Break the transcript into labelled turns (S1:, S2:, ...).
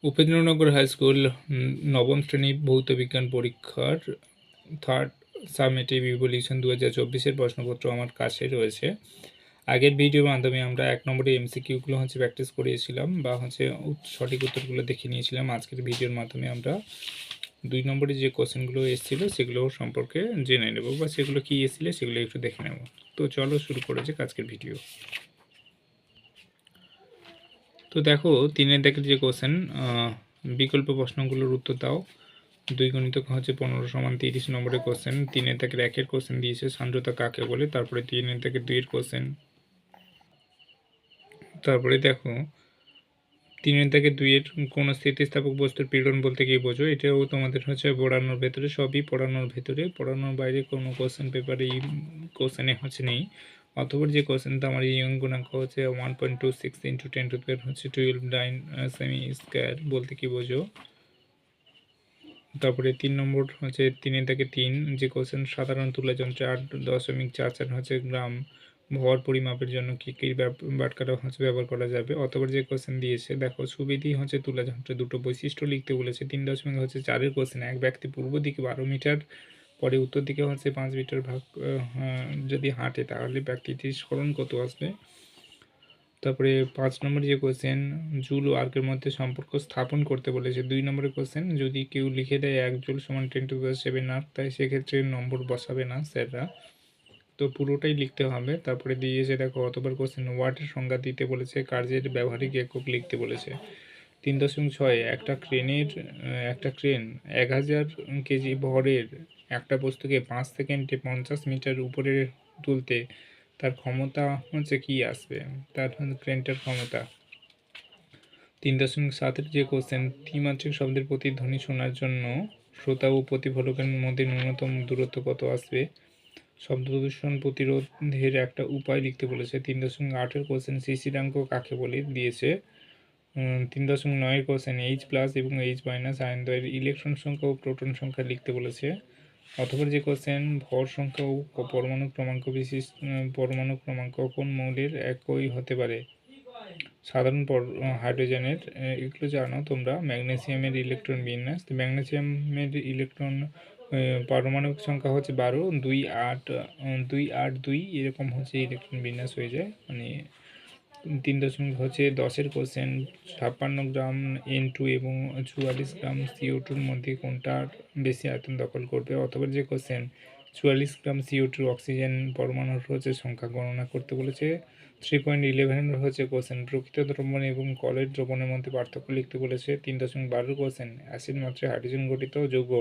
S1: Upendranagar high school নবম শ্রেণী ভৌত বিজ্ঞান পরীক্ষার থার্ড সামেটিভ ইভ্যালুয়েশন 2024-এর প্রশ্নপত্র আমার কাছে রয়েছে। আগের ভিডিওর মাধ্যমে আমরা 1 নম্বরের এমসিকিউগুলো প্র্যাকটিস করিয়েছিলাম বা সঠিক উত্তরগুলো দেখে নিয়েছিলাম। আজকের ভিডিওর মাধ্যমে আমরা 2 নম্বরে যে কোশ্চেনগুলো এসেছিলো সেগুলো সম্পর্কে জেনে নেব বা সেগুলো কি এসেছিল সেগুলো একটু দেখে নেব। তো চলো শুরু করা যাক আজকের ভিডিও। তো দেখো 3-এর দাগের যে কোশ্চেন, বিকল্প প্রশ্নগুলোর উত্তর দাও। 2 গুণিতক 15 = 30 নম্বরের কোশ্চেন। 3-এর দাগের 1-এর কোশ্চেন দিয়েছে সান্দ্রতা কাকে বলে। তারপরে 3-এর দাগের 2-এর কোশ্চেন। তারপরে দেখো 3-এর দাগের 2-এর কোন স্থিতিস্থাপক বস্তুর পীড়ন বলতে কি বোঝো। এটাও তোমাদের পড়ানোর ভেতরে, সবই পড়ানোর ভেতরে, পড়ানোর বাইরে কোনো কোশ্চেন পেপারে এই কোশ্চেনে নেই। অথবা যে কোশ্চেনটা আমার ইয়ং গুণাঙ্ক 1.26 × 10⁻12 সেমি স্কয়ার বলতে কি বোঝো। তারপরে 3 নম্বর 3-এর দাগে 3 যে কোশ্চেন, সাধারণ তুলা যন্ত্রে 8.44 গ্রাম ভর পরিমাপের জন্য কি কি বাটখারা ব্যবহার করা যাবে। অথবা যে কোশ্চেন দিয়েছে দেখো সুবিধি তুলা যন্ত্রের দুটো বৈশিষ্ট্য লিখতে বলেছে। 3.4-এর কোশ্চেন, এক ব্যক্তি পূর্ব দিকে 12 মিটার পরে উত্তর দিকে 5 মিটার যদি হাঁটে তাহলে ব্যক্তিটির স্মরণ কত আসবে। তারপরে 5 নম্বর যে কোশ্চেন, জুল ও আর্কের মধ্যে সম্পর্ক স্থাপন করতে বলেছে। 2 নম্বরের কোশ্চেন, যদি কেউ লিখে দেয় 1 জুল = 10⁻7 আর্ক, তাই সেক্ষেত্রে নম্বর বসাবে না স্যাররা, তো পুরোটাই লিখতে হবে। তারপরে দিয়েছে দেখো অতবার কোশ্চেন, ওয়াটের সংজ্ঞা দিতে বলেছে, কার্যের ব্যবহারিক একক লিখতে বলেছে। 3.6 একটা ক্রেন 1000 কেজি ভরের একটা বস্তুকে 5 সেকেন্ডে 50 মিটার উপরে তুলতে তার ক্ষমতা কি আসবে, তার ক্রেনটার ক্ষমতা। 3.7-এর যে কোশ্চেন, ত্রিমাত্রিক শব্দের প্রতিধ্বনি শোনার জন্য শ্রোতা ও প্রতিফলকের মধ্যে ন্যূনতম দূরত্ব কত আসবে। শব্দ দূষণ প্রতিরোধের একটা উপায় লিখতে বলেছে। 3.8-এর কোশ্চেন, শিশিরাঙ্ক কাকে বলে দিয়েছে। 3.9-এর কোশ্চেন, H+ এবং H- আয়নদ্বয়ের ইলেকট্রন সংখ্যা ও প্রোটন সংখ্যা লিখতে বলেছে। অথবা যে কোশ্চেন, ভর সংখ্যা ও পরমাণু ক্রমাঙ্ক কোন মৌলের একই হতে পারে। সাধারণ হাইড্রোজেনের, এগুলো জানো তোমরা। ম্যাগনেসিয়ামের ইলেকট্রন বিন্যাস, ম্যাগনেসিয়ামের ইলেকট্রন পারমাণবিক সংখ্যা 12, 2, 8, 2, 8, 2 এরকম ইলেকট্রন বিন্যাস হয়ে যায়। 3.10-এর কোশ্চেন, 56 গ্রাম N2 এবং 44 গ্রাম CO2-র মধ্যে কোনটার বেশি আয়তন দখল করবে। অথবা যে কোশ্চেন, 44 গ্রাম CO2 অক্সিজেন পরমাণুর সংখ্যা গণনা করতে বলেছে। 3.11-এর কোশ্চেন, প্রকৃত দ্রবণ এবং কলের দ্রবণের মধ্যে পার্থক্য লিখতে বলেছে। 3.12-এর কোশ্চেন, অ্যাসিড মাত্রায় হাইড্রোজেন গঠিত যৌগ